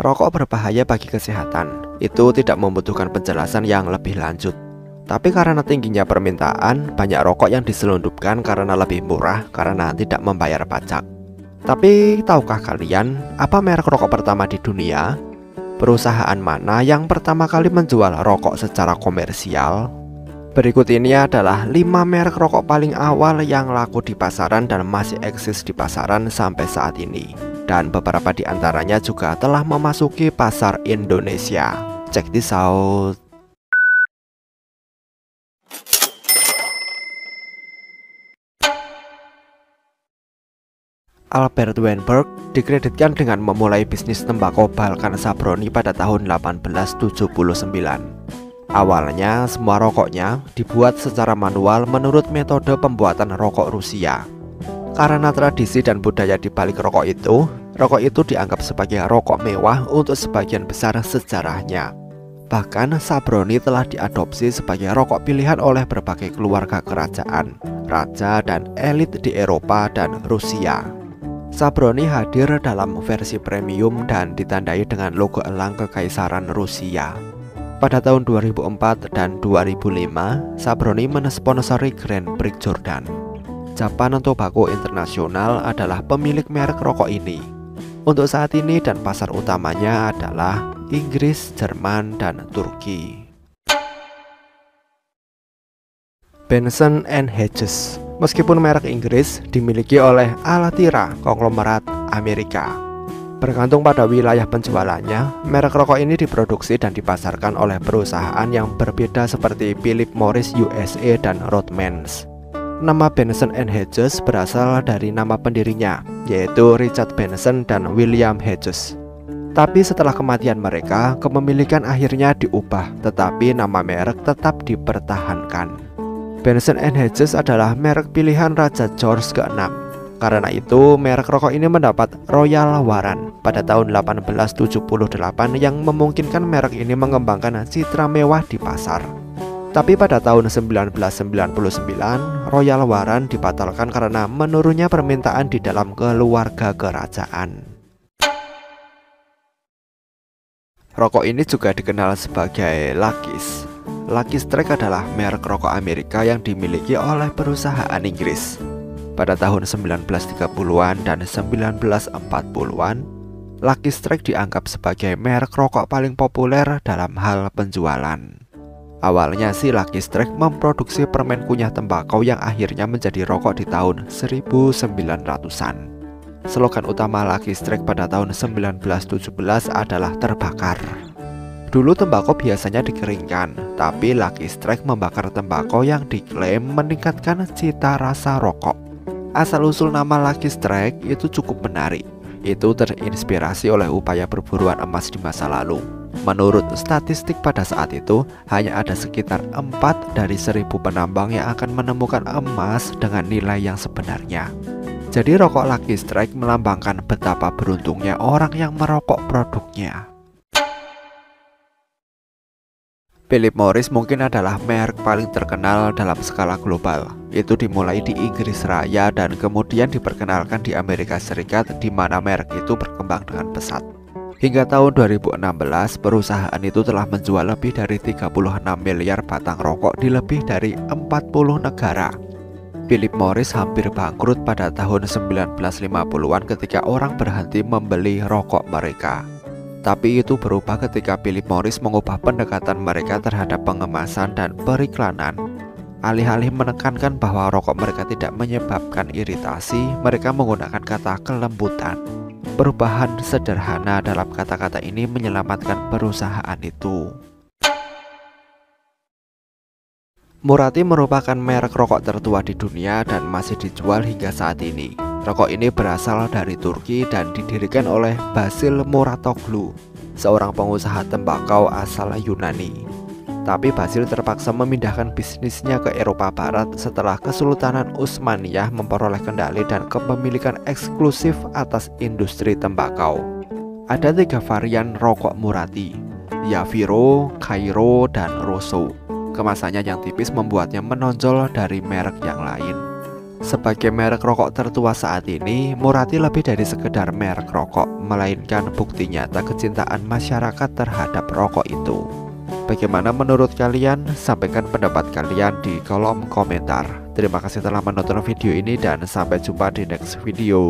Rokok berbahaya bagi kesehatan. Itu tidak membutuhkan penjelasan yang lebih lanjut. Tapi karena tingginya permintaan, banyak rokok yang diselundupkan karena lebih murah karena tidak membayar pajak. Tapi tahukah kalian apa merek rokok pertama di dunia? Perusahaan mana yang pertama kali menjual rokok secara komersial? Berikut ini adalah 5 merek rokok paling awal yang laku di pasaran dan masih eksis di pasaran sampai saat ini. Dan beberapa di antaranya juga telah memasuki pasar Indonesia. Check this out. Albert Weinberg dikreditkan dengan memulai bisnis tembakau Balkan Sabroni pada tahun 1879. Awalnya semua rokoknya dibuat secara manual menurut metode pembuatan rokok Rusia. Karena tradisi dan budaya di balik rokok itu dianggap sebagai rokok mewah untuk sebagian besar sejarahnya. Bahkan Sabroni telah diadopsi sebagai rokok pilihan oleh berbagai keluarga kerajaan, raja dan elit di Eropa dan Rusia. Sabroni hadir dalam versi premium dan ditandai dengan logo elang Kekaisaran Rusia. Pada tahun 2004 dan 2005, Sabroni mensponsori Grand Prix Jordan. Japan Tobacco International adalah pemilik merek rokok ini. Untuk saat ini dan pasar utamanya adalah Inggris, Jerman, dan Turki. Benson & Hedges. Meskipun merek Inggris dimiliki oleh Altira, konglomerat Amerika. Bergantung pada wilayah penjualannya, merek rokok ini diproduksi dan dipasarkan oleh perusahaan yang berbeda seperti Philip Morris USA dan Rothmans. Nama Benson & Hedges berasal dari nama pendirinya, yaitu Richard Benson dan William Hedges. Tapi setelah kematian mereka, kepemilikan akhirnya diubah, tetapi nama merek tetap dipertahankan. Benson & Hedges adalah merek pilihan Raja George ke-6. Karena itu, merek rokok ini mendapat Royal Warrant pada tahun 1878 yang memungkinkan merek ini mengembangkan citra mewah di pasar. Tapi pada tahun 1999, Royal Warrant dibatalkan karena menurunnya permintaan di dalam keluarga kerajaan. Rokok ini juga dikenal sebagai Lucky's. Lucky Strike adalah merek rokok Amerika yang dimiliki oleh perusahaan Inggris. Pada tahun 1930-an dan 1940-an, Lucky Strike dianggap sebagai merek rokok paling populer dalam hal penjualan. Awalnya si Lucky Strike memproduksi permen kunyah tembakau yang akhirnya menjadi rokok di tahun 1900-an. Slogan utama Lucky Strike pada tahun 1917 adalah terbakar. Dulu tembakau biasanya dikeringkan, tapi Lucky Strike membakar tembakau yang diklaim meningkatkan cita rasa rokok. Asal-usul nama Lucky Strike itu cukup menarik. Itu terinspirasi oleh upaya perburuan emas di masa lalu. Menurut statistik pada saat itu, hanya ada sekitar 4 dari 1000 penambang yang akan menemukan emas dengan nilai yang sebenarnya. Jadi rokok Lucky Strike melambangkan betapa beruntungnya orang yang merokok produknya. Philip Morris mungkin adalah merek paling terkenal dalam skala global. Itu dimulai di Inggris Raya dan kemudian diperkenalkan di Amerika Serikat, di mana merek itu berkembang dengan pesat. Hingga tahun 2016, perusahaan itu telah menjual lebih dari 36 miliar batang rokok di lebih dari 40 negara. Philip Morris hampir bangkrut pada tahun 1950-an ketika orang berhenti membeli rokok mereka. Tapi itu berubah ketika Philip Morris mengubah pendekatan mereka terhadap pengemasan dan periklanan. Alih-alih menekankan bahwa rokok mereka tidak menyebabkan iritasi, mereka menggunakan kata kelembutan. Perubahan sederhana dalam kata-kata ini menyelamatkan perusahaan itu. Murati merupakan merek rokok tertua di dunia dan masih dijual hingga saat ini. Rokok ini berasal dari Turki dan didirikan oleh Basil Muratoglu, seorang pengusaha tembakau asal Yunani. Tapi Basil terpaksa memindahkan bisnisnya ke Eropa Barat setelah Kesultanan Utsmaniyah memperoleh kendali dan kepemilikan eksklusif atas industri tembakau. Ada 3 varian rokok Murati, Yaviro, Cairo, dan Rosso. Kemasannya yang tipis membuatnya menonjol dari merek yang lain. Sebagai merek rokok tertua saat ini, Murati lebih dari sekedar merek rokok, melainkan bukti nyata kecintaan masyarakat terhadap rokok itu. Bagaimana menurut kalian? Sampaikan pendapat kalian di kolom komentar. Terima kasih telah menonton video ini dan sampai jumpa di next video.